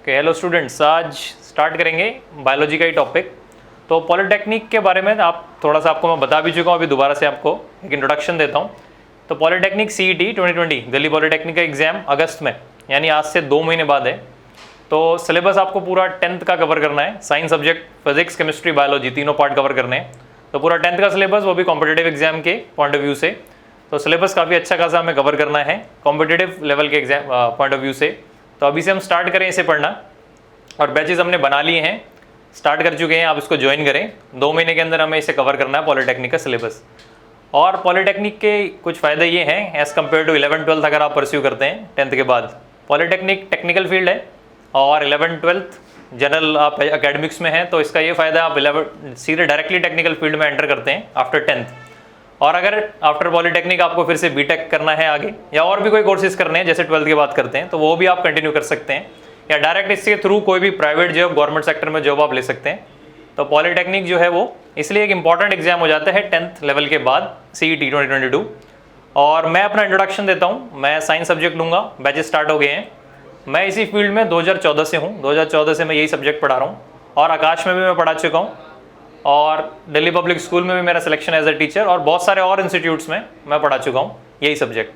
Hello students, आज start करेंगे biology का ही टॉपिक। तो पॉलिटेक्निक के बारे में आप थोड़ा सा आपको मैं बता भी चुका हूँ, अभी दोबारा से आपको एक इंट्रोडक्शन देता हूँ। तो पॉलिटेक्निक CET 2020 दिल्ली पॉलिटेक्निक का एग्जाम अगस्त में, यानी आज से 2 महीने बाद है। तो सिलेबस आपको पूरा 10th का कवर करना है। Science subject physics, chemistry, biology तीनों पार्ट कवर करने हैं। तो पूरा 10th का सिलेबस, वो भी कॉम्पिटेटिव एग्जाम के पॉइंट ऑफ व्यू से। तो सिलेबस काफ़ी अच्छा खासा हमें कवर करना है कॉम्पिटेटिव लेवल के एग्जाम पॉइंट ऑफ व्यू से। तो अभी से हम स्टार्ट करें इसे पढ़ना, और बैचेस हमने बना लिए हैं, स्टार्ट कर चुके हैं, आप इसको ज्वाइन करें। 2 महीने के अंदर हमें इसे कवर करना है पॉलिटेक्निक का सिलेबस। और पॉलिटेक्निक के कुछ फ़ायदे ये हैं एज़ कम्पेयर टू 11th-12th अगर आप परस्यू करते हैं 10th के बाद। पॉलिटेक्निक टेक्निकल फील्ड है और 11th-12th जनरल आप एकेडमिक्स में हैं, तो इसका ये फ़ायदा आप 11 सीधे डायरेक्टली टेक्निकल फील्ड में एंटर करते हैं आफ्टर 10th। और अगर आफ्टर पॉलिटेक्निक आपको फिर से बीटेक करना है आगे, या और भी कोई कोर्सेज करने हैं जैसे 12th की बात करते हैं, तो वो भी आप कंटिन्यू कर सकते हैं, या डायरेक्ट इसके थ्रू कोई भी प्राइवेट जॉब, गवर्नमेंट सेक्टर में जॉब आप ले सकते हैं। तो पॉलिटेक्निक जो है वो इसलिए एक इंपॉर्टेंट एग्जाम हो जाता है 10th लेवल के बाद, CET 2022। और मैं अपना इंट्रोडक्शन देता हूँ। मैं साइंस सब्जेक्ट लूँगा, बैचेस स्टार्ट हो गए हैं। मैं इसी फील्ड में 2014 से हूँ, 2014 से मैं यही सब्जेक्ट पढ़ा रहा हूँ, और आकाश में भी मैं पढ़ा चुका हूँ, और दिल्ली पब्लिक स्कूल में भी मेरा सिलेक्शन एज अ टीचर, और बहुत सारे और इंस्टीट्यूट्स में मैं पढ़ा चुका हूँ यही सब्जेक्ट।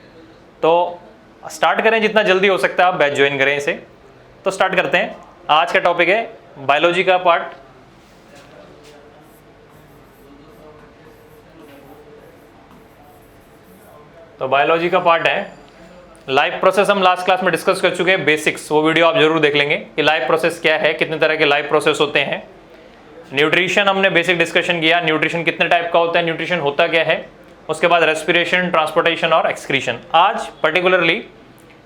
तो स्टार्ट करें, जितना जल्दी हो सकता है आप बैच ज्वाइन करें इसे। तो स्टार्ट करते हैं। आज का टॉपिक है बायोलॉजी का पार्ट। तो बायोलॉजी का पार्ट है लाइफ प्रोसेस। हम लास्ट क्लास में डिस्कस कर चुके हैं बेसिक्स, वो वीडियो आप जरूर देख लेंगे कि लाइफ प्रोसेस क्या है, कितने तरह के लाइफ प्रोसेस होते हैं। न्यूट्रिशन हमने बेसिक डिस्कशन किया, न्यूट्रिशन कितने टाइप का होता है, न्यूट्रिशन होता क्या है। उसके बाद रेस्पिरेशन, ट्रांसपोर्टेशन और एक्सक्रीशन। आज पर्टिकुलरली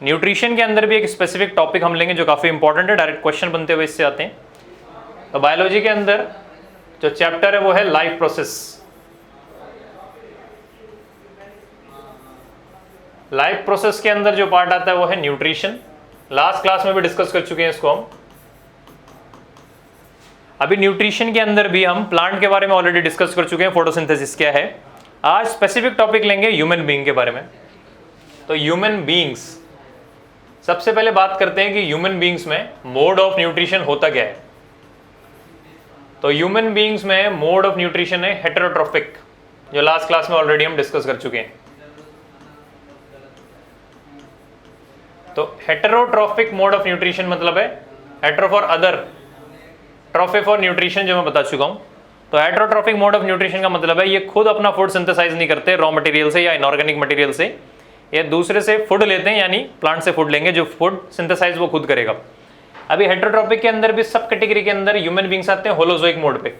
न्यूट्रिशन के अंदर भी एक स्पेसिफिक टॉपिक हम लेंगे जो काफ़ी इंपॉर्टेंट है, डायरेक्ट क्वेश्चन बनते हुए इससे आते हैं। तो बायोलॉजी के अंदर जो चैप्टर है वो है लाइफ प्रोसेस। लाइफ प्रोसेस के अंदर जो पार्ट आता है वो है न्यूट्रिशन। लास्ट क्लास में भी डिस्कस कर चुके हैं इसको हम। अभी न्यूट्रिशन के अंदर भी हम प्लांट के बारे में ऑलरेडी डिस्कस कर चुके हैं, फोटोसिंथेसिस क्या है। आज स्पेसिफिक टॉपिक लेंगे ह्यूमन बीइंग के बारे में। तो ह्यूमन बीइंग्स, सबसे पहले बात करते हैं कि ह्यूमन बीइंग्स में मोड ऑफ न्यूट्रिशन होता क्या है। तो ह्यूमन बीइंग्स में मोड ऑफ न्यूट्रिशन है हेटेरोट्रोफिक, जो लास्ट क्लास में ऑलरेडी हम डिस्कस कर चुके हैं। तो हेटेरोट्रोफिक मोड ऑफ न्यूट्रिशन मतलब है hetero for other, trophy for nutrition, जो मैं बता चुका हूं। तो हेटेरोट्रोफिक मोड ऑफ न्यूट्रिशन का मतलब है ये खुद अपना फूड सिंथेसाइज नहीं करते रॉ मटेरियल से या इनऑर्गेनिक मटेरियल से, ये दूसरे से फूड लेते हैं, यानी प्लांट से फूड लेंगे, जो फूड सिंथेसाइज वो खुद करेगा। अभी हेटेरोट्रोफिक के अंदर भी सब कैटेगरी के अंदर ह्यूमन बीइंग्स आते हैं होलोजोइक मोड पे।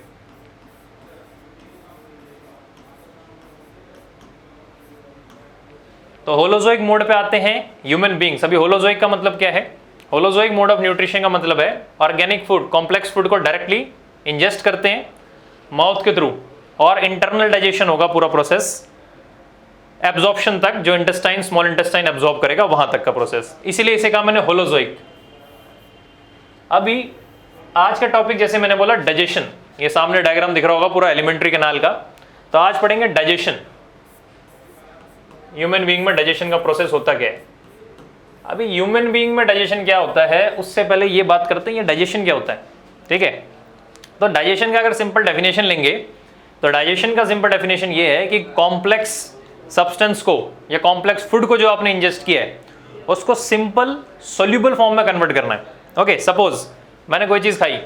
तो होलोजोइक मोड पे आते हैं ह्यूमन बीइंग्स। अभी होलोजोइक का मतलब क्या है? होलोजोइक मोड ऑफ न्यूट्रिशन का मतलब है ऑर्गेनिक फूड, कॉम्प्लेक्स फूड को डायरेक्टली इंजेस्ट करते हैं माउथ के थ्रू, और इंटरनल डाइजेशन होगा पूरा प्रोसेस, एब्जॉर्प्शन तक, जो इंटेस्टाइन, स्मॉल इंटेस्टाइन एब्जॉर्ब करेगा वहां तक का प्रोसेस, इसीलिए इसे कहा मैंने होलोजोइक। अभी आज का टॉपिक जैसे मैंने बोला डाइजेशन, ये सामने डायग्राम दिख रहा होगा पूरा एलिमेंट्री कैनाल का। तो आज पढ़ेंगे डाइजेशन, ह्यूमन बीइंग में डाइजेशन का प्रोसेस होता क्या है। अभी ह्यूमन बीइंग में डाइजेशन क्या होता है, उससे पहले ये बात करते हैं ये डाइजेशन क्या होता है, ठीक है। तो डाइजेशन का अगर सिंपल डेफिनेशन लेंगे तो डाइजेशन का सिंपल डेफिनेशन ये है कि कॉम्प्लेक्स सब्सटेंस को या कॉम्प्लेक्स फूड को जो आपने इंजेस्ट किया है उसको सिंपल सोल्यूबल फॉर्म में कन्वर्ट करना है। ओके, सपोज मैंने कोई चीज़ खाई,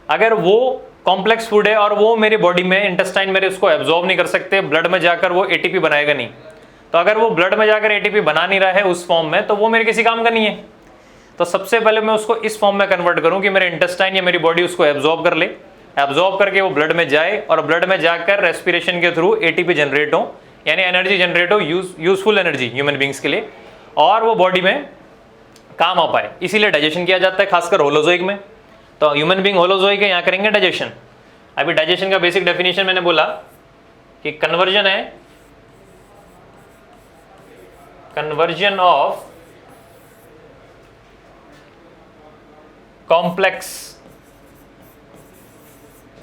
अगर वो कॉम्प्लेक्स फूड है और वो मेरे बॉडी में, इंटेस्टाइन मेरे उसको एब्जॉर्ब नहीं कर सकते, ब्लड में जाकर वो ATP बनाएगा नहीं, तो अगर वो ब्लड में जाकर ATP बना नहीं रहा है उस फॉर्म में, तो वो मेरे किसी काम का नहीं है। तो सबसे पहले मैं उसको इस फॉर्म में कन्वर्ट करूं कि मेरे इंटेस्टाइन या मेरी बॉडी उसको एब्जॉर्ब कर ले, एब्जॉर्ब करके वो ब्लड में जाए, और ब्लड में जाकर रेस्पिरेशन के थ्रू ATP जनरेट हो, यानी एनर्जी जनरेट हो, यूजफुल एनर्जी ह्यूमन बींग्स के लिए, और वो बॉडी में काम आ पाए। इसीलिए डाइजेशन किया जाता है, खासकर होलोजोइक में। तो ह्यूमन बींग होलोजोइक है, यहाँ करेंगे डाइजेशन। अभी डाइजेशन का बेसिक डेफिनेशन मैंने बोला कि कन्वर्जन है, conversion of complex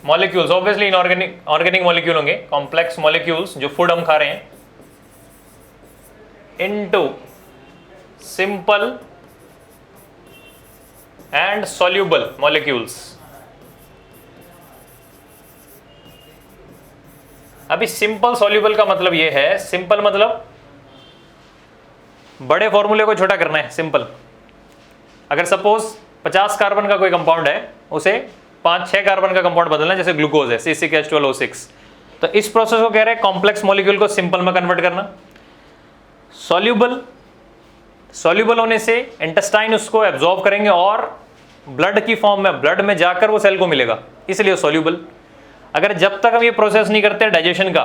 molecules, obviously inorganic, organic molecule होंगे, कॉम्प्लेक्स मॉलिक्यूल्स जो फूड हम खा रहे हैं, into simple and soluble molecules. अभी सिंपल सॉल्यूबल का मतलब ये है, सिंपल मतलब बड़े फॉर्मूले को छोटा करना है, सिंपल। अगर सपोज 50 कार्बन का कोई कंपाउंड है, उसे 5-6 कार्बन का कंपाउंड बदलना है, जैसे ग्लूकोज है C6H12O6, तो इस प्रोसेस को कह रहे हैं कॉम्प्लेक्स मॉलिक्यूल को सिंपल में कन्वर्ट करना। सॉल्यूबल होने से इंटेस्टाइन उसको एब्जॉर्ब करेंगे और ब्लड की फॉर्म में, ब्लड में जाकर वो सेल को मिलेगा, इसलिए सॉल्यूबल। अगर जब तक हम ये प्रोसेस नहीं करते डाइजेशन का,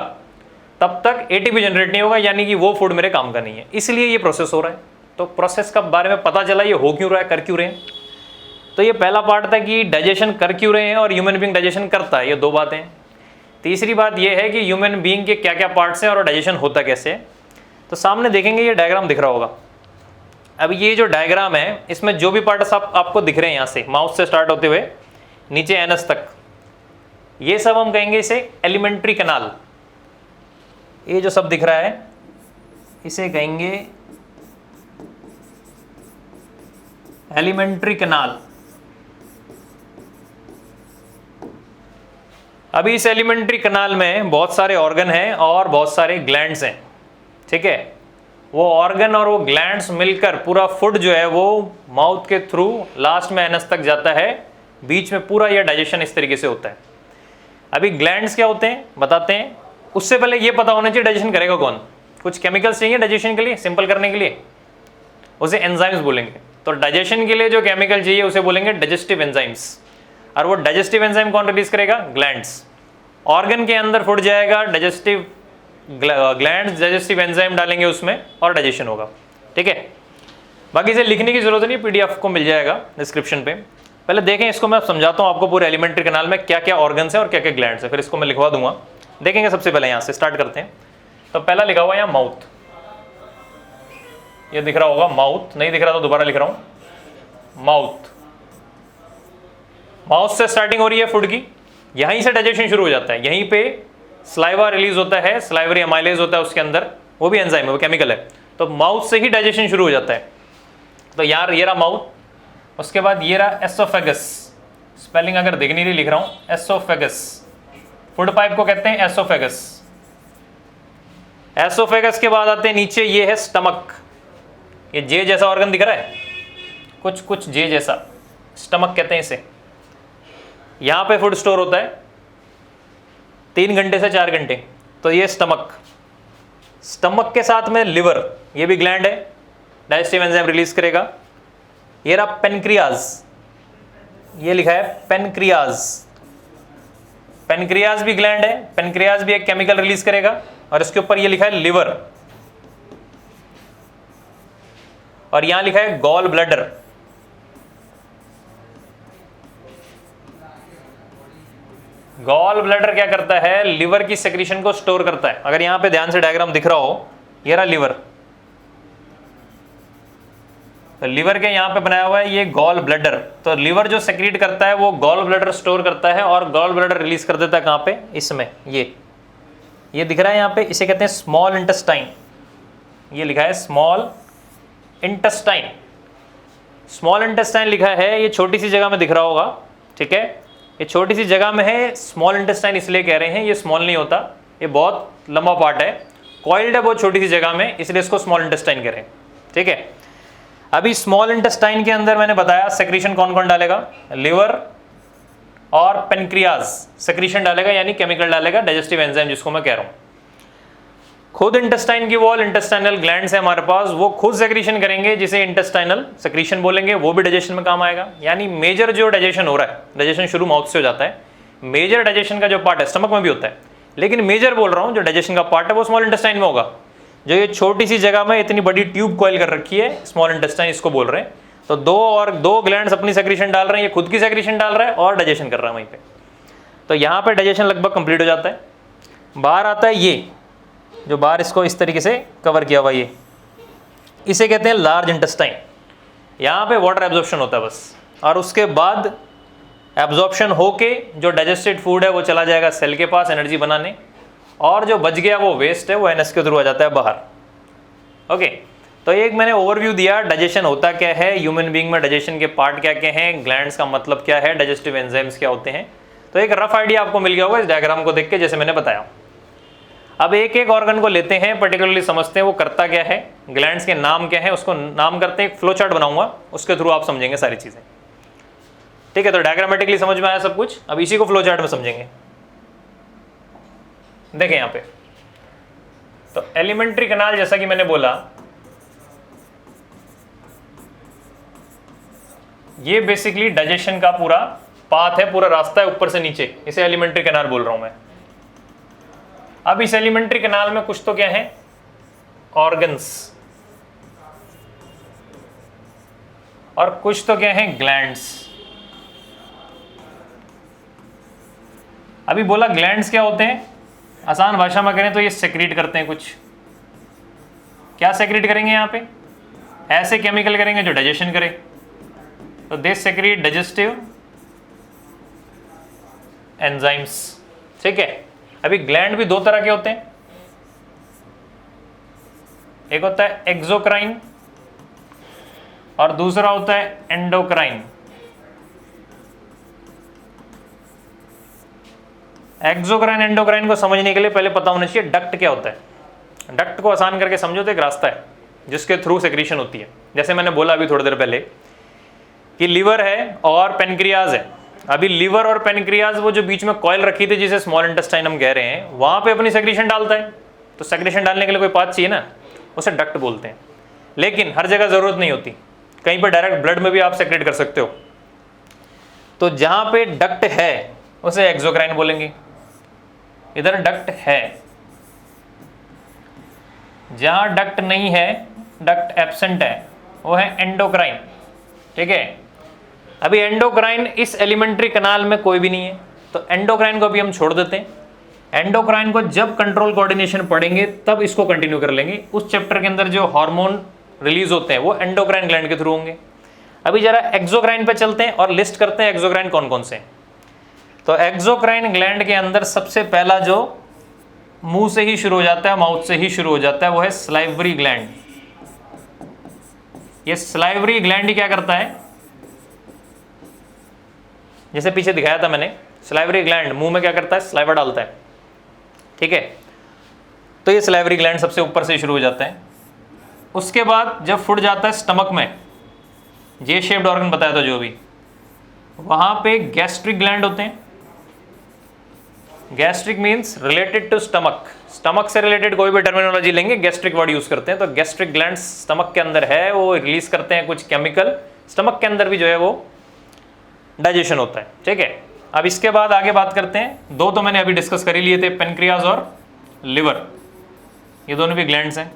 तब तक एटीपी जनरेट नहीं होगा, यानी कि वो फूड मेरे काम का नहीं है, इसलिए ये प्रोसेस हो रहा है। तो प्रोसेस का बारे में पता चला, ये हो क्यों रहा है, कर क्यों रहे हैं। तो ये पहला पार्ट था कि डाइजेशन कर क्यों रहे हैं और ह्यूमन बीइंग डाइजेशन करता है, ये दो बातें। तीसरी बात ये है कि ह्यूमन बीइंग के क्या क्या पार्ट्स हैं और डाइजेशन होता कैसे है। तो सामने देखेंगे ये डायग्राम दिख रहा होगा। अब ये जो डायग्राम है, इसमें जो भी पार्ट्स आपको दिख रहे हैं, यहाँ से माउथ से स्टार्ट होते हुए नीचे एनस तक, ये सब हम कहेंगे इसे एलिमेंट्री कैनाल। ये जो सब दिख रहा है इसे कहेंगे एलिमेंट्री कैनाल। अभी इस एलिमेंट्री कैनाल में बहुत सारे ऑर्गन हैं और बहुत सारे ग्लैंड्स हैं, ठीक है। वो ऑर्गन और वो ग्लैंड्स मिलकर पूरा फूड जो है वो माउथ के थ्रू लास्ट में एनस तक जाता है, बीच में पूरा ये डाइजेशन इस तरीके से होता है। अभी ग्लैंड्स क्या होते हैं बताते हैं, उससे पहले ये पता होना चाहिए डाइजेशन करेगा कौन। कुछ केमिकल्स चाहिए डाइजेशन के लिए, सिंपल करने के लिए, उसे एंजाइम्स बोलेंगे। तो डाइजेशन के लिए जो केमिकल चाहिए उसे बोलेंगे डाइजेस्टिव एंजाइम्स। और वो डाइजेस्टिव एंजाइम कौन रिलीज करेगा, ग्लैंड्स। ऑर्गन के अंदर फूड जाएगा, डाइजेस्टिव ग्लैंड्स डाइजेस्टिव एंजाइम डालेंगे उसमें और डाइजेशन होगा, ठीक है। बाकी इसे लिखने की जरूरत नहीं, पीडीएफ को मिल जाएगा डिस्क्रिप्शन पे। पहले देखें इसको, मैं समझाता हूँ आपको पूरे एलिमेंट्री कैनाल में क्या क्या ऑर्गन्स हैं और क्या क्या ग्लैंड्स हैं, फिर इसको मैं लिखवा दूंगा। देखेंगे सबसे पहले यहाँ से स्टार्ट करते हैं। तो पहला लिखा हुआ है यहाँ माउथ, ये दिख रहा होगा माउथ, नहीं दिख रहा तो दोबारा लिख रहा हूँ माउथ। माउथ से स्टार्टिंग हो रही है फूड की, यहीं से डाइजेशन शुरू हो जाता है। यहीं पे स्लाइवा रिलीज होता है, स्लाइवरी अमाइलेज होता है उसके अंदर, वो भी एंजाइम है, वो केमिकल है। तो माउथ से ही डाइजेशन शुरू हो जाता है। तो यार ये रहा माउथ, उसके बाद ये रहा एसोफेगस। स्पेलिंग अगर दिख नहीं रही लिख रहा हूँ, एसोफेगस। फूड पाइप को कहते हैं एसोफेगस। एसोफेगस के बाद आते हैं नीचे, ये है स्टमक। ये जे जैसा ऑर्गन दिख रहा है, कुछ कुछ जे जैसा, स्टमक कहते हैं इसे। यहां पे फूड स्टोर होता है 3 घंटे से 4 घंटे। तो ये स्टमक, स्टमक के साथ में लिवर, ये भी ग्लैंड है, डाइजेस्टिव एंजाइम रिलीज करेगा। ये रहा पेनक्रियाज, ये लिखा है पेनक्रियाज। पेनक्रियाज भी ग्लैंड है, पेनक्रियाज भी एक केमिकल रिलीज करेगा। और इसके ऊपर ये लिखा है लिवर। और यहां लिखा है गॉल ब्लैडर। गॉल ब्लैडर क्या करता है, लिवर की सेक्रीशन को स्टोर करता है। अगर यहां पे ध्यान से डायग्राम दिख रहा हो, ये रहा लिवर। तो लिवर के यहां पे बनाया हुआ है ये गॉल ब्लैडर। तो लिवर जो सेक्रीट करता है वो गॉल ब्लैडर स्टोर करता है और गॉल ब्लैडर रिलीज कर देता है कहां पे, इसमें। ये दिख रहा है यहां पे, इसे कहते हैं स्मॉल इंटेस्टाइन। ये लिखा है स्मॉल इंटेस्टाइन। स्मॉल इंटेस्टाइन लिखा है, ये छोटी सी जगह में दिख रहा होगा, ठीक है। ये छोटी सी जगह में है, स्मॉल इंटेस्टाइन इसलिए कह रहे हैं, ये स्मॉल नहीं होता, ये बहुत लंबा पार्ट है, कॉइल्ड है बहुत छोटी सी जगह में, इसलिए इसको स्मॉल इंटेस्टाइन कह रहे हैं, ठीक है। अभी स्मॉल इंटेस्टाइन के अंदर मैंने बताया सेक्रीशन कौन कौन डालेगा, लिवर और पेनक्रियाज सेक्रीशन डालेगा, यानी केमिकल डालेगा, डाइजेस्टिव एंजाइम जिसको मैं कह रहा हूं। खुद इंटेस्टाइन की वॉल, इंटेस्टाइनल ग्लैंड्स है हमारे पास, वो खुद सेक्रीशन करेंगे, जिसे इंटेस्टाइनल सेक्रीशन बोलेंगे, वो भी डाइजेशन में काम आएगा। यानी मेजर जो डाइजेशन हो रहा है, डाइजेशन शुरू माउथ से हो जाता है, मेजर डाइजेशन का जो पार्ट है स्टमक में भी होता है, लेकिन मेजर बोल रहा हूं जो डाइजेशन का पार्ट है वो स्मॉल इंटेस्टाइन में होगा। जो ये छोटी सी जगह में इतनी बड़ी ट्यूब कॉइल कर रखी है, स्मॉल इंटेस्टाइन इसको बोल रहे हैं। तो दो ग्लैंड्स अपनी सेक्रीशन डाल रहे हैं, ये खुद की सेक्रीशन डाल रहा है और डाइजेशन कर रहा है वहीं पे। तो यहाँ पे डाइजेशन लगभग कंप्लीट हो जाता है। बाहर आता है ये जो बाहर इसको इस तरीके से कवर किया हुआ, ये इसे कहते हैं लार्ज इंटेस्टाइन। यहाँ पे वाटर एब्जॉर्प्शन होता है बस, और उसके बाद एब्जॉर्प्शन होके जो डाइजेस्टेड फूड है वो चला जाएगा सेल के पास एनर्जी बनाने, और जो बच गया वो वेस्ट है वो एनएस के थ्रू आ जाता है बाहर। ओके, तो एक मैंने ओवरव्यू दिया, डाइजेशन होता क्या है, ह्यूमन बीइंग में डाइजेशन के पार्ट क्या क्या हैं, ग्लैंड्स का मतलब क्या है, डाइजेस्टिव एंजाइम्स क्या होते हैं। तो एक रफ आइडिया आपको मिल गया होगा इस डायग्राम को देख के, जैसे मैंने बताया। अब एक एक ऑर्गन को लेते हैं, पर्टिकुलरली समझते हैं वो करता क्या है, ग्लैंड्स के नाम क्या है, उसको नाम करते हैं। एक फ्लो चार्ट बनाऊंगा, उसके थ्रू आप समझेंगे सारी चीजें। ठीक है, तो डायग्रामेटिकली समझ में आया सब कुछ। अब इसी को फ्लो चार्ट में समझेंगे। देखें यहाँ पे, तो एलिमेंट्री कैनाल, जैसा कि मैंने बोला, ये बेसिकली डाइजेशन का पूरा पाथ है, पूरा रास्ता है ऊपर से नीचे, इसे एलिमेंट्री कैनाल बोल रहा हूं मैं। अब इस एलिमेंट्री कैनाल में कुछ तो क्या है, ऑर्गन्स, और कुछ तो क्या है, ग्लैंड्स। अभी बोला ग्लैंड्स क्या होते हैं, आसान भाषा में करें तो ये सेक्रीट करते हैं कुछ। क्या सेक्रीट करेंगे यहाँ पे, ऐसे केमिकल करेंगे जो डाइजेशन करे, तो दे सेक्रीट डाइजेस्टिव एंजाइम्स। ठीक है, अभी ग्लैंड भी दो तरह के होते हैं, एक होता है एक्सोक्राइन और दूसरा होता है एंडोक्राइन। एक्सोक्राइन एंडोक्राइन को समझने के लिए पहले पता होना चाहिए डक्ट क्या होता है। डक्ट को आसान करके समझो तो एक रास्ता है जिसके थ्रू सेक्रीशन होती है। जैसे मैंने बोला अभी थोड़ी देर पहले कि लीवर है और पेनक्रियाज है। अभी लीवर और पेनक्रियाज, वो जो बीच में कॉइल रखी थी जिसे स्मॉल इंटेस्टाइन हम कह रहे हैं, वहां पे अपनी सेक्रीशन डालता है। तो सेक्रीशन डालने के लिए कोई पाथ चाहिए ना, उसे डक्ट बोलते हैं। लेकिन हर जगह जरूरत नहीं होती, कहीं पर डायरेक्ट ब्लड में भी आप सेक्रेट कर सकते हो। तो जहां पे डक्ट है उसे एक्सोक्राइन बोलेंगे। इधर डक्ट है, जहां डक्ट नहीं है, डक्ट एब्सेंट है, वो है एंडोक्राइन। ठीक है, अभी एंडोक्राइन इस एलिमेंट्री कैनाल में कोई भी नहीं है, तो एंडोक्राइन को भी हम छोड़ देते हैं। एंडोक्राइन को जब कंट्रोल कोऑर्डिनेशन पढ़ेंगे तब इसको कंटिन्यू कर लेंगे। उस चैप्टर के अंदर जो हार्मोन रिलीज होते हैं वो एंडोक्राइन ग्लैंड के थ्रू होंगे। अभी जरा एक्सोक्राइन पे चलते हैं और लिस्ट करते हैं एक्सोक्राइन कौन कौन से। तो एक्सोक्राइन ग्लैंड के अंदर सबसे पहला जो मुंह से ही शुरू हो जाता है, माउथ से ही शुरू हो जाता है, वो है सलाइवरी ग्लैंड। ये सलाइवरी ग्लैंड ही क्या करता है, जैसे पीछे दिखाया था मैंने, सलाइवरी ग्लैंड मुंह में क्या करता है, सलाइवा डालता है। ठीक है, तो ये सलाइवरी ग्लैंड सबसे ऊपर से शुरू हो जाता है। उसके बाद जब फुट जाता है स्टमक में, जे शेप्ड ऑर्गन बताया था जो भी, वहां पे गैस्ट्रिक ग्लैंड होते हैं। Gastric means related to stomach, stomach से रिलेटेड कोई भी टर्मिनोलॉजी लेंगे गैस्ट्रिक वर्ड यूज करते हैं। तो गैस्ट्रिक ग्लैंड स्टमक के अंदर है, वो रिलीज करते हैं कुछ केमिकल, स्टमक के अंदर भी जो है वो डाइजेशन होता है। ठीक है, अब इसके बाद आगे बात करते हैं। दो तो मैंने अभी डिस्कस कर ही लिए थे, पेनक्रियाज और लिवर, ये दोनों भी ग्लैंड्स हैं।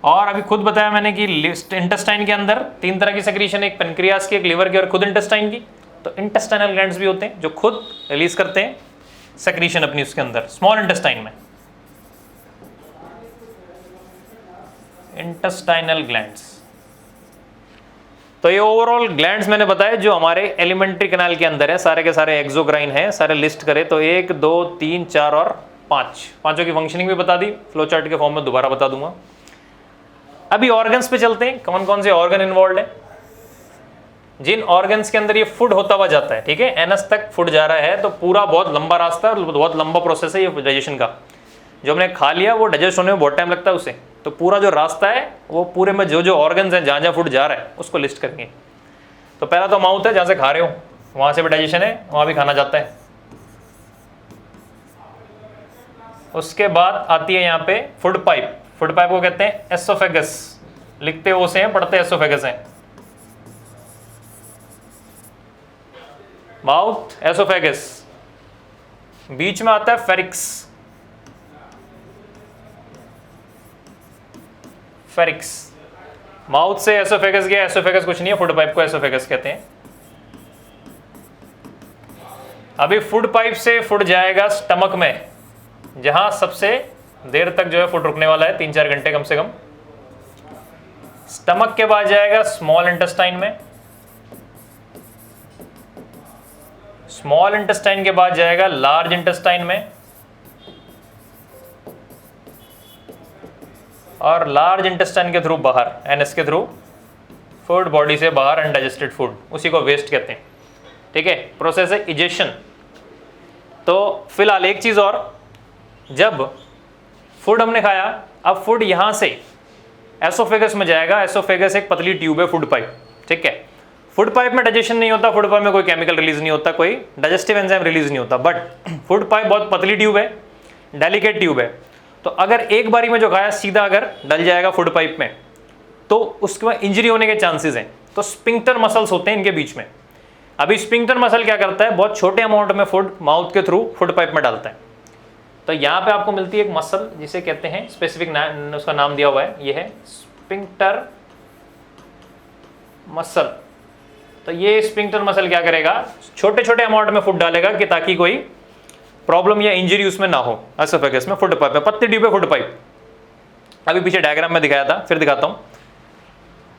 और अभी खुद बताया मैंने कि इंटेस्टाइन के अंदर तीन तरह की सेक्रीशन है, एक पेनक्रियाज की, एक लिवर की और खुद इंटेस्टाइन की। तो इंटेस्टाइनल ग्लैंड्स भी होते हैं जो खुद रिलीज करते हैं सेक्रीशन अपनी उसके अंदर, स्मॉल इंटेस्टाइन में। इंटेस्टाइनल ग्लैंड्स, तो ये ओवरऑल ग्लैंड्स मैंने बताया जो हमारे एलिमेंट्री कैनाल के अंदर है, सारे के सारे एक्सोक्राइन है। सारे लिस्ट करें तो 1 2 3 4 और 5, पांचों की फंक्शनिंग भी बता दी, फ्लो चार्ट के फॉर्म में दोबारा बता दूंगा। अभी ऑर्गन्स पे चलते हैं, कौन कौन से ऑर्गन इन्वॉल्व है। जिन ऑर्गन्स के अंदर ये फूड होता हुआ जाता है, ठीक है, एनस तक फूड जा रहा है, तो पूरा बहुत लंबा रास्ता है और बहुत लंबा प्रोसेस है ये डाइजेशन का। जो हमने खा लिया वो डाइजेस्ट होने में बहुत टाइम लगता है उसे, तो पूरा जो रास्ता है वो पूरे में जो जो ऑर्गन्स हैं, जहाँ जहाँ फूड जा रहा है उसको लिस्ट करेंगे। तो पहला तो माउथ है, जहाँ से खा रहे हो वहाँ से भी डाइजेशन है, वहाँ भी खाना जाता है। उसके बाद आती है यहाँ पे फूड पाइप। फूड पाइप को कहते हैं एसोफेगस, लिखते ओ से हैं, पढ़ते एसोफेगस हैं। माउथ, एसोफेगस, बीच में आता है फेरिक्स, फेरिक्स। माउथ से एसोफेगस गया, एसोफेगस कुछ नहीं है, फूड पाइप को एसोफेगस कहते हैं। अभी फूड पाइप से फूड जाएगा स्टमक में, जहां सबसे देर तक जो है फूड रुकने वाला है, 3-4 घंटे कम से कम। स्टमक के बाद जाएगा स्मॉल इंटेस्टाइन में, स्मॉल इंटेस्टाइन के बाद जाएगा लार्ज इंटेस्टाइन में, और लार्ज इंटेस्टाइन के थ्रू बाहर, एनएस के थ्रू फूड बॉडी से बाहर अनडाइजेस्टेड फूड, उसी को वेस्ट कहते हैं। ठीक है, प्रोसेस है इजेशन। तो फिलहाल एक चीज़ और, जब फूड हमने खाया, अब फूड यहाँ से एसोफेगस में जाएगा। एसोफेगस एक पतली ट्यूब है, फूड पाइप। ठीक है, फूड पाइप में डाइजेशन नहीं होता, फूड पाइप में कोई केमिकल रिलीज नहीं होता, कोई डाइजेस्टिव एंजाइम रिलीज नहीं होता, बट फूड पाइप बहुत पतली ट्यूब है, डेलिकेट ट्यूब है। तो अगर एक बारी में जो खाया सीधा अगर डल जाएगा फूड पाइप में, तो उसके बाद इंजरी होने के चांसेस हैं। तो स्पिंक्टर मसल्स होते हैं इनके बीच में। अभी स्पिंक्टर मसल क्या करता है, बहुत छोटे अमाउंट में फूड माउथ के थ्रू फूड पाइप में डालता है। तो यहाँ पे आपको मिलती है एक मसल जिसे कहते हैं, स्पेसिफिक उसका नाम दिया हुआ है, ये है स्पिंक्टर मसल। तो ये स्पिंक्टर मसल क्या करेगा, छोटे छोटे अमाउंट में फूड डालेगा कि ताकि कोई प्रॉब्लम या इंजरी उसमें ना हो। एसोफेगस में फूड पाइप में, पतली ट्यूब है फूड पाइप। अभी पीछे डायग्राम में दिखाया था, फिर दिखाता हूं।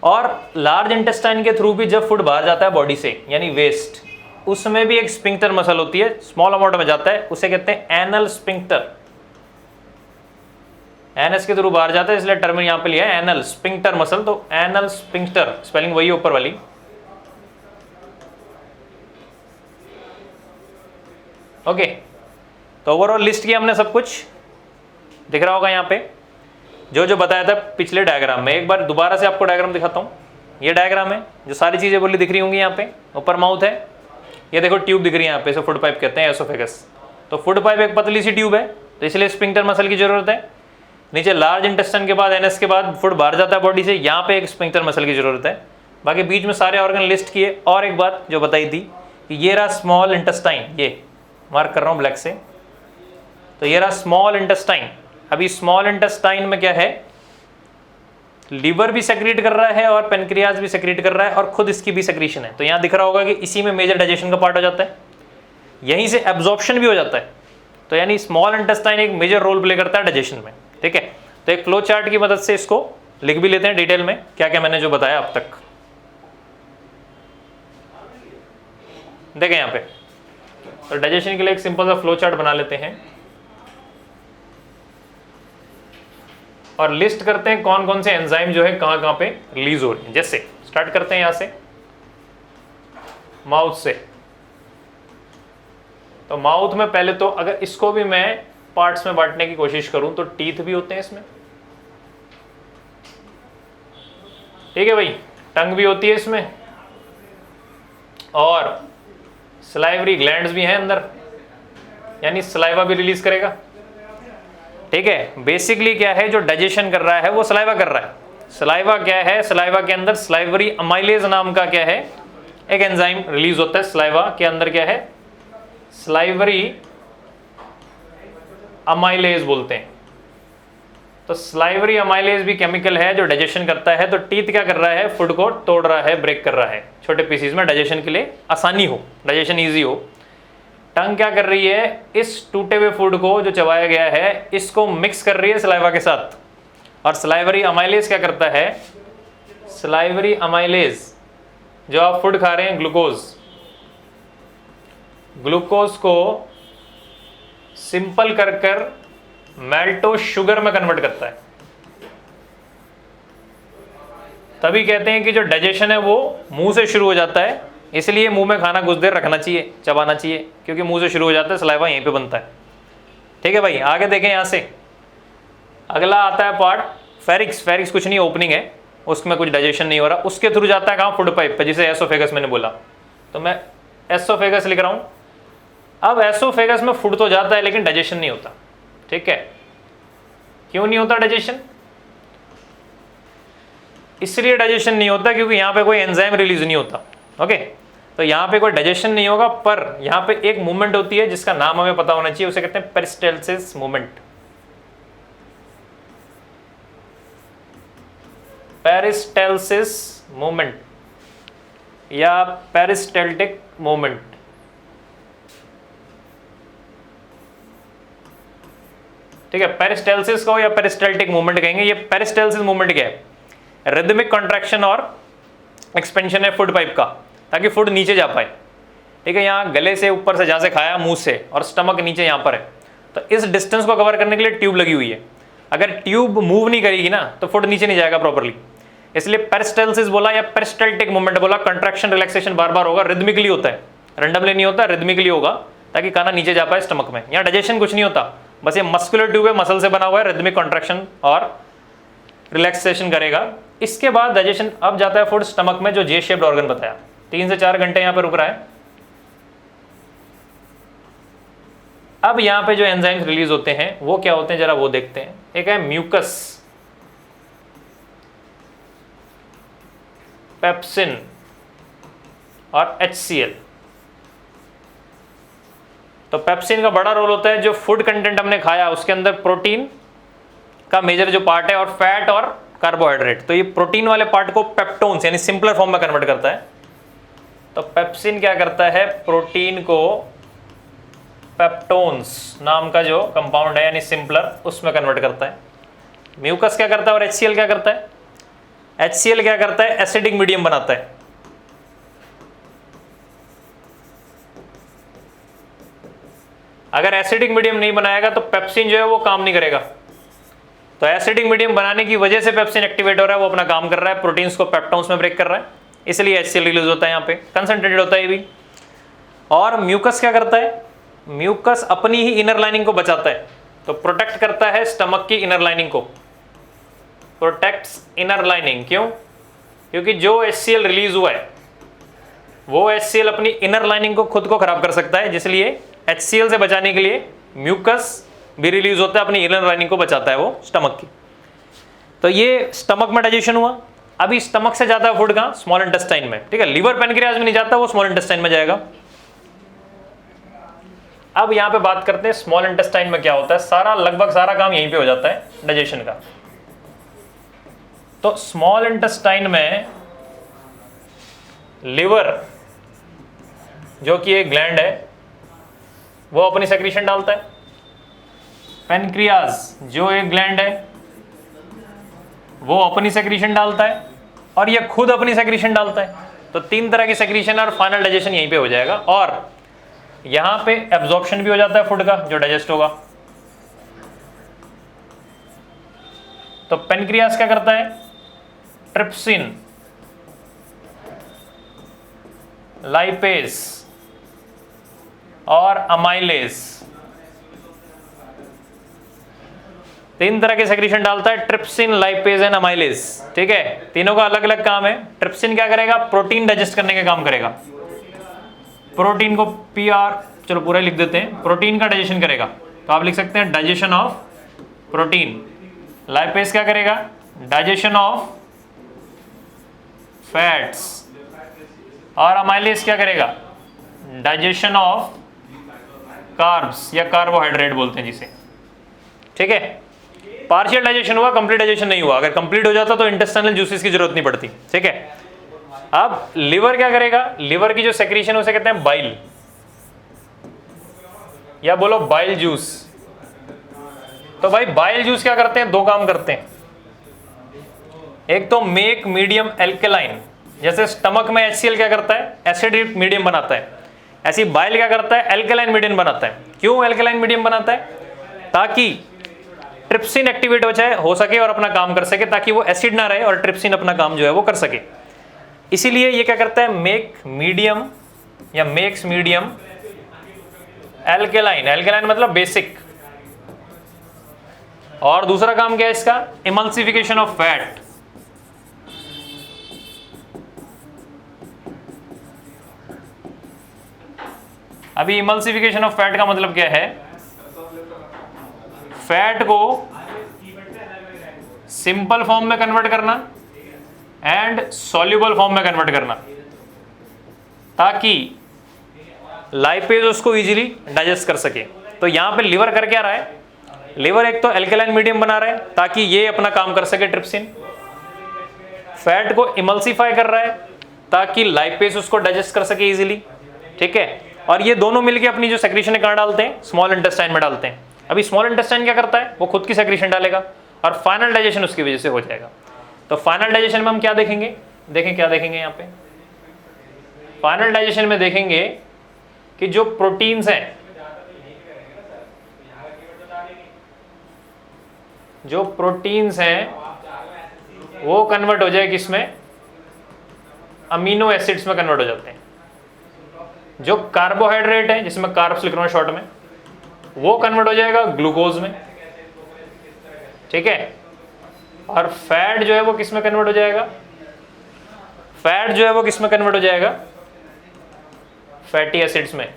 और लार्ज इंटेस्टाइन के थ्रू भी जब फूड बाहर जाता है बॉडी से, यानी वेस्ट, उसमें भी एक स्पिंक्टर मसल होती है, स्मॉल अमाउंट में जाता है, उसे कहते हैं एनल स्पिंक्टर। एनएस के थ्रू बाहर जाता है, इसलिए टर्म यहां पे लिया है एनल स्पिंक्टर मसल। तो एनल स्पिंक्टर, स्पेलिंग वही है ऊपर वाली। ओके, तो ओवरऑल लिस्ट किया हमने सब कुछ, दिख रहा होगा यहाँ पे जो जो बताया था पिछले डायग्राम में। एक बार दोबारा से आपको डायग्राम दिखाता हूँ। ये डायग्राम है, जो सारी चीजें बोली दिख रही होंगी यहाँ पे। ऊपर माउथ है, ये देखो ट्यूब दिख रही है यहाँ पे, इसे फूड पाइप कहते हैं, एसोफेगस। तो फूड पाइप एक पतली सी ट्यूब है, तो इसलिए स्पिंक्टर मसल की जरूरत है। नीचे लार्ज इंटेस्टाइन के बाद, एनएस के बाद फूड बाहर जाता है बॉडी से, यहाँ पे एक स्पिंक्टर मसल की जरूरत है। बाकी बीच में सारे ऑर्गन लिस्ट किए। और एक बात जो बताई थी कि ये रहा स्मॉल इंटेस्टाइन, ये मार्क कर रहा हूँ ब्लैक से। तो ये रहा स्मॉल इंटेस्टाइन। अभी स्मॉल इंटेस्टाइन में क्या है, लीवर भी सेक्रेट कर रहा है और पेनक्रियाज भी सेक्रेट कर रहा है, और खुद इसकी भी सेक्रीशन है। तो यहाँ दिख रहा होगा कि इसी में मेजर डाइजेशन का पार्ट हो जाता है, यहीं से एब्जॉर्प्शन भी हो जाता है। तो यानी स्मॉल इंटेस्टाइन एक मेजर रोल प्ले करता है डाइजेशन में। ठीक है, तो एक फ्लो चार्ट की मदद से इसको लिख भी लेते हैं डिटेल में, क्या क्या मैंने जो बताया अब तक। देखें यहाँ पे, तो डाइजेशन के लिए एक सिंपल सा फ्लो चार्ट बना लेते हैं और लिस्ट करते हैं कौन कौन से एंजाइम जो है कहां कहां पे रिलीज हो रहे हैं। जैसे स्टार्ट करते हैं यहां से, माउथ से। तो माउथ में पहले तो अगर इसको भी मैं पार्ट्स में बांटने की कोशिश करूं तो टीथ भी होते हैं इसमें। ठीक है भाई, टंग भी होती है इसमें, और सलाइवरी ग्लैंड्स भी हैं अंदर, यानी सलाइवा भी रिलीज करेगा। ठीक है, बेसिकली क्या है, जो डाइजेशन कर रहा है वो सलाइवा कर रहा है। सलाइवा क्या है, सलाइवा के अंदर सलाइवरी अमाइलेज नाम का क्या है, एक एंजाइम रिलीज होता है सलाइवा के अंदर। क्या है, सलाइवरी अमाइलेज बोलते हैं। तो सलाइवरी अमाइलेज भी केमिकल है जो डाइजेशन करता है। तो टीथ क्या कर रहा है, फूड को तोड़ रहा है, ब्रेक कर रहा है छोटे पीसीज में, डाइजेशन के लिए आसानी हो, डाइजेशन ईजी हो। टंग क्या कर रही है, इस टूटे हुए फूड को जो चबाया गया है इसको मिक्स कर रही है सलाइवा के साथ। और सलाइवरी अमाइलेज क्या करता है, सलाइवरी अमाइलेज जो आप फूड खा रहे हैं, ग्लूकोज को सिंपल कर कर मेल्टो शुगर में कन्वर्ट करता है। तभी कहते हैं कि जो डाइजेशन है वो मुंह से शुरू हो जाता है, इसलिए मुंह में खाना कुछ देर रखना चाहिए, चबाना चाहिए, क्योंकि मुंह से शुरू हो जाता है, सलाइवा यहीं पे बनता है। ठीक है भाई, आगे देखें यहां से। अगला आता है पार्ट फेरिक्स। फेरिक्स कुछ नहीं, ओपनिंग है, उसमें कुछ डाइजेशन नहीं हो रहा, उसके थ्रू जाता है कहाँ, फूड पाइप पे, जिसे एसोफेगस मैंने बोला। तो मैं एसोफेगस लिख रहा हूं। अब एसोफेगस में फूड तो जाता है लेकिन डाइजेशन नहीं होता। ठीक है, क्यों नहीं होता डाइजेशन, इसलिए डाइजेशन नहीं होता क्योंकि यहां पे कोई एंजाइम रिलीज नहीं होता। ओके, तो यहां पे कोई डाइजेशन नहीं होगा, पर यहां पे एक मूवमेंट होती है जिसका नाम हमें पता होना चाहिए, उसे कहते हैं पेरिस्टाल्सिस मूवमेंट। पेरिस्टाल्सिस मूवमेंट या पेरिस्टाल्टिक मूवमेंट। ठीक है, पेरिस्टाल्सिस को या पेरिस्टाल्टिक मूवमेंट कहेंगे। ये पेरिस्टाल्सिस मूवमेंट क्या है, रिदमिक कॉन्ट्रैक्शन और एक्सपेंशन है फूड पाइप का, ताकि फूड नीचे जा पाए। ठीक है, यहाँ गले से ऊपर से, जहाँ से खाया मुंह से, और स्टमक नीचे यहाँ पर है, तो इस डिस्टेंस को कवर करने के लिए ट्यूब लगी हुई है। अगर ट्यूब मूव नहीं करेगी ना तो फुड नीचे नहीं जाएगा प्रॉपरली, इसलिए पेरिस्टाल्सिस बोला या पेरिस्टाल्टिक मूवमेंट बोला, कंट्रैक्शन रिलैक्सेशन बार बार होगा, रिदमिकली होता है, रैंडमली नहीं होता, रिदमिकली होगा ताकि खाना नीचे जा पाए स्टमक में। यहाँ डाइजेशन कुछ नहीं होता, बस ये मस्कुलर ट्यूब है, मसल से बना हुआ है, रिदमिक कॉन्ट्रैक्शन और रिलैक्सेशन करेगा। इसके बाद डाइजेशन अब जाता है फूड स्टमक में, जो जे शेप्ड ऑर्गन बताया, 3 से 4 घंटे यहाँ पे रुक रहा है। अब यहाँ पे जो एंजाइम्स रिलीज होते हैं वो क्या होते हैं जरा वो देखते हैं। एक है म्यूकस, पेप्सिन और HCl। तो पेप्सिन का बड़ा रोल होता है, जो फूड कंटेंट हमने खाया उसके अंदर प्रोटीन का मेजर जो पार्ट है और फैट और कार्बोहाइड्रेट, तो ये प्रोटीन वाले पार्ट को पेप्टोन्स यानी सिंपलर फॉर्म में कन्वर्ट करता है। तो पेप्सिन क्या करता है, प्रोटीन को पेप्टोन्स नाम का जो कंपाउंड है यानी सिंपलर उसमें कन्वर्ट करता है। म्यूकस क्या करता है और HCl क्या करता है? HCl क्या करता है, एसिडिक मीडियम बनाता है। अगर एसिडिक मीडियम नहीं बनाएगा तो पेप्सिन जो है वो काम नहीं करेगा। तो एसिडिक मीडियम बनाने की वजह से पेप्सिन एक्टिवेट हो रहा है, वो अपना काम कर रहा है, प्रोटीन्स को पेप्टोन्स में ब्रेक कर रहा है, इसलिए HCl रिलीज होता है, यहाँ पे कंसंट्रेटेड होता है ये भी। और म्यूकस क्या करता है, म्यूकस अपनी ही इनर लाइनिंग को बचाता है, तो प्रोटेक्ट करता है स्टमक की इनर लाइनिंग को, प्रोटेक्ट्स इनर लाइनिंग। क्यों? क्योंकि जो HCl रिलीज हुआ है वो HCl अपनी इनर लाइनिंग को खुद को खराब कर सकता है, जिसलिए HCl से बचाने के लिए म्यूकस भी रिलीज होता है, अपनी इनर लाइनिंग को बचाता है वो स्टमक की। तो ये स्टमक में डाइजेशन हुआ। अभी स्टमक से जाता है फूड का स्मॉल इंटेस्टाइन में, ठीक है, लिवर पैनक्रियाज में नहीं जाता, वो स्मॉल इंटेस्टाइन में जाएगा। अब यहां पे बात करते हैं स्मॉल इंटेस्टाइन में क्या होता है। सारा लगभग सारा काम यहीं पे हो जाता है डाइजेशन का। तो स्मॉल इंटेस्टाइन में लिवर जो कि एक ग्लैंड है वो अपनी सेक्रीशन डालता है, पैनक्रियाज जो एक ग्लैंड है वो अपनी सेक्रीशन डालता है, और ये खुद अपनी सेक्रीशन डालता है। तो 3 तरह की सेक्रीशन और फाइनल डाइजेशन यहीं पे हो जाएगा, और यहां पे एब्जॉर्प्शन भी हो जाता है फूड का जो डाइजेस्ट होगा। तो पैनक्रियाज क्या करता है, ट्रिप्सिन, लाइपेज और अमाइलेज, 3 तरह के सेक्रीशन डालता है, ट्रिप्सिन, लाइपेज एंड अमाइलेज, ठीक है। तीनों का अलग अलग काम है। ट्रिप्सिन क्या करेगा, प्रोटीन डाइजेस्ट करने का काम करेगा, प्रोटीन को PR चलो पूरा लिख देते हैं, प्रोटीन का डाइजेशन करेगा, तो आप लिख सकते हैं डाइजेशन ऑफ प्रोटीन। लाइपेज क्या करेगा, डाइजेशन ऑफ फैट्स, और अमाइलेज क्या करेगा, डाइजेशन ऑफ कार्ब्स या कार्बोहाइड्रेट बोलते हैं जिसे, ठीक है। पार्शियल डाइजेशन हुआ, कंप्लीट डाइजेशन नहीं हुआ। अगर कंप्लीट हो जाता तो इंटेस्टाइनल जूसेस की जरूरत नहीं पड़ती, ठीक है। अब लिवर क्या करेगा, लिवर की जो सेक्रीशन उसे कहते हैं बाइल, या बोलो बाइल जूस। तो भाई बाइल जूस क्या करते हैं, 2 काम करते हैं। एक तो मेक मीडियम एल्केलाइन, जैसे स्टमक में HCl क्या करता है, एसिडिक मीडियम बनाता है, ऐसी बाइल क्या करता है, एल्केलाइन मीडियम बनाता है। क्यों एल्केलाइन मीडियम बनाता है, ताकि ट्रिप्सिन एक्टिवेट हो सके और अपना काम कर सके, ताकि वो एसिड ना रहे और ट्रिप्सिन अपना काम जो है वो कर सके। इसीलिए ये क्या करता है, मेक मीडियम या मेक्स मीडियम एल्केलाइन, एल्केलाइन मतलब बेसिक। और दूसरा काम क्या है इसका, इमल्सिफिकेशन ऑफ फैट। अभी इमल्सिफिकेशन ऑफ फैट का मतलब क्या है, फैट को सिंपल फॉर्म में कन्वर्ट करना एंड सॉल्युबल फॉर्म में कन्वर्ट करना, ताकि लाइपेज उसको इजीली डाइजेस्ट कर सके। तो यहां पे लिवर कर क्या रहा है, लिवर एक तो एल्केलाइन मीडियम बना रहा है ताकि ये अपना काम कर सके ट्रिप्सिन, फैट को इमल्सिफाई कर रहा है ताकि लाइपेज उसको डाइजेस्ट कर सके इजीली, ठीक है। और ये दोनों मिलके अपनी जो सेक्रीशन कहां डालते हैं, स्मॉल इंटेस्टाइन में डालते हैं। अभी स्मॉल इंटेस्टाइन क्या करता है, वो खुद की सेक्रीशन डालेगा और फाइनल डाइजेशन उसकी वजह से हो जाएगा। तो फाइनल डाइजेशन में हम क्या देखेंगे, देखें क्या देखेंगे यहाँ पे, फाइनल डाइजेशन में देखेंगे कि जो प्रोटीन्स हैं, जो प्रोटीन्स हैं वो कन्वर्ट हो जाए किसमें, अमीनो एसिड्स में कन्वर्ट हो जाते हैं। जो कार्बोहाइड्रेट है जिसमें कार्ब्स लिख रहा हूं शॉर्ट में, वो कन्वर्ट हो जाएगा ग्लूकोज में, ठीक है। और फैट जो है वो किस में कन्वर्ट हो जाएगा, फैट जो है वो किस में कन्वर्ट हो जाएगा, फैटी एसिड्स में,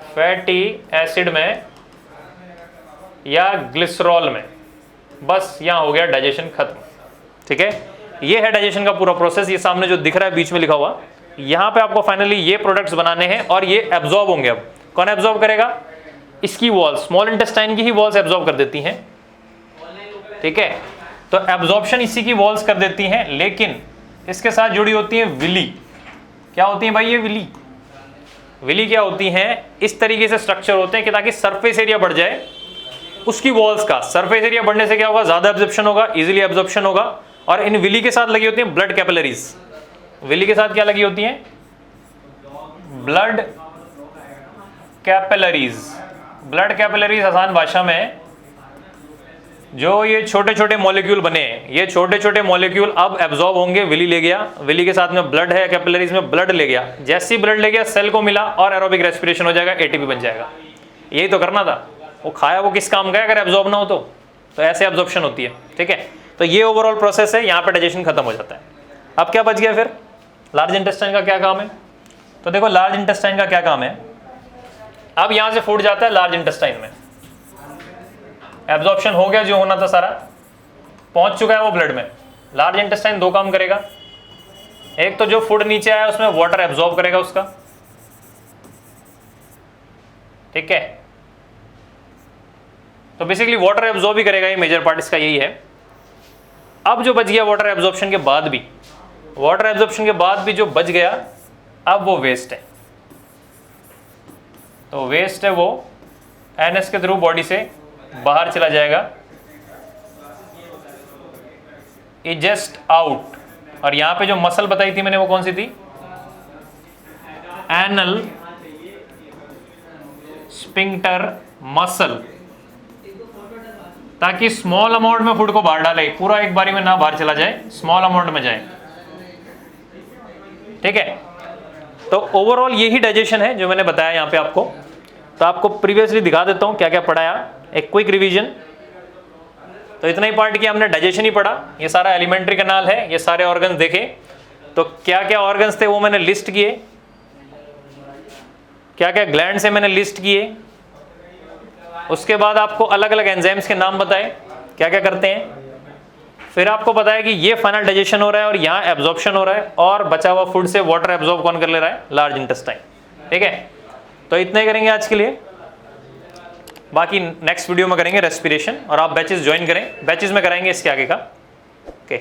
फैटी एसिड में या ग्लिसरॉल में। बस यहां हो गया डाइजेशन खत्म, ठीक है। ये है डाइजेशन का पूरा प्रोसेस। ये सामने जो दिख रहा है बीच में लिखा हुआ, यहां पे आपको फाइनली ये प्रोडक्ट्स बनाने हैं और ये एब्जॉर्ब होंगे। अब कौन एब्जॉर्ब करेगा, इसकी वॉल्स, स्मॉल इंटेस्टाइन की ही वॉल्स एब्जॉर्ब कर देती हैं, ठीक है। तो एब्जॉर्प्शन इसी की वॉल्स कर देती हैं, लेकिन इसके साथ जुड़ी होती है विली। क्या होती है भाई ये विली, विली क्या होती हैं, इस तरीके से स्ट्रक्चर होते हैं कि ताकि सरफेस एरिया बढ़ जाए उसकी वॉल्स का। सरफेस एरिया बढ़ने से क्या होगा, ज्यादा एब्जॉर्प्शन होगा, इजीली एब्जॉर्प्शन होगा। और इन विली के साथ लगी होती हैं ब्लड कैपिलरीज। विली के साथ क्या लगी होती हैं, ब्लड कैपिलरीज। ब्लड कैपिलरीज आसान भाषा में जो ये छोटे छोटे मॉलिक्यूल बने हैं, ये छोटे छोटे मॉलिक्यूल अब एब्जॉर्ब होंगे, विली ले गया, विली के साथ में ब्लड है, कैपिलरीज में ब्लड ले गया, जैसे ही ब्लड ले गया सेल को मिला और एरोबिक रेस्पिरेशन हो जाएगा, एटीपी बन जाएगा। यही तो करना था, वो खाया वो किस काम का है अगर एब्जॉर्ब ना हो तो ऐसे एब्जॉर्प्शन होती है, ठीक है। तो ये ओवरऑल प्रोसेस है, यहाँ पे डाइजेशन खत्म हो जाता है। अब क्या बच गया फिर, लार्ज इंटेस्टाइन का क्या काम है। तो देखो लार्ज इंटेस्टाइन का क्या काम है, अब यहां से फूड जाता है लार्ज इंटेस्टाइन में, एब्जॉर्प्शन हो गया, जो होना था सारा पहुंच चुका है वो ब्लड में। लार्ज इंटेस्टाइन दो काम करेगा, एक तो जो फूड नीचे आया उसमें वाटर एब्जॉर्ब करेगा उसका, ठीक है। तो बेसिकली वाटर एब्जॉर्ब ही करेगा, ये मेजर पार्ट इसका यही है। अब जो बच गया वाटर एब्जॉर्प्शन के बाद भी, वाटर एब्जॉर्प्शन के बाद भी जो बच गया, अब वो वेस्ट है। तो वेस्ट है वो एनएस के थ्रू बॉडी से बाहर चला जाएगा, इजेस्ट आउट। और यहां पे जो मसल बताई थी मैंने वो कौन सी थी, एनल स्पिंक्टर मसल, ताकि स्मॉल अमाउंट में फूड को बाहर डाले, पूरा एक बारी में ना बाहर चला जाए, स्मॉल अमाउंट में जाए, ठीक है। तो ओवरऑल यही डाइजेशन है जो मैंने बताया यहाँ पे आपको। तो आपको प्रीवियसली दिखा देता हूँ क्या क्या पढ़ाया, एक क्विक रिवीजन। तो इतना ही पार्ट किया हमने, डाइजेशन ही पढ़ा। ये सारा एलिमेंट्री कैनाल है, ये सारे ऑर्गन्स देखे, तो क्या क्या ऑर्गन्स थे वो मैंने लिस्ट किए, क्या क्या ग्लैंड से मैंने लिस्ट किए। उसके बाद आपको अलग अलग एंजाइम्स के नाम बताए क्या क्या करते हैं। फिर आपको बताया कि ये फाइनल डाइजेशन हो रहा है और यहाँ एब्जॉर्प्शन हो रहा है, और बचा हुआ फूड से वाटर एब्जॉर्ब कौन कर ले रहा है, लार्ज इंटेस्टाइन, ठीक है। तो इतना ही करेंगे आज के लिए, बाकी नेक्स्ट वीडियो में करेंगे रेस्पिरेशन। और आप बैचेस ज्वाइन करें, बैचेस में कराएंगे इसके आगे का, ओके।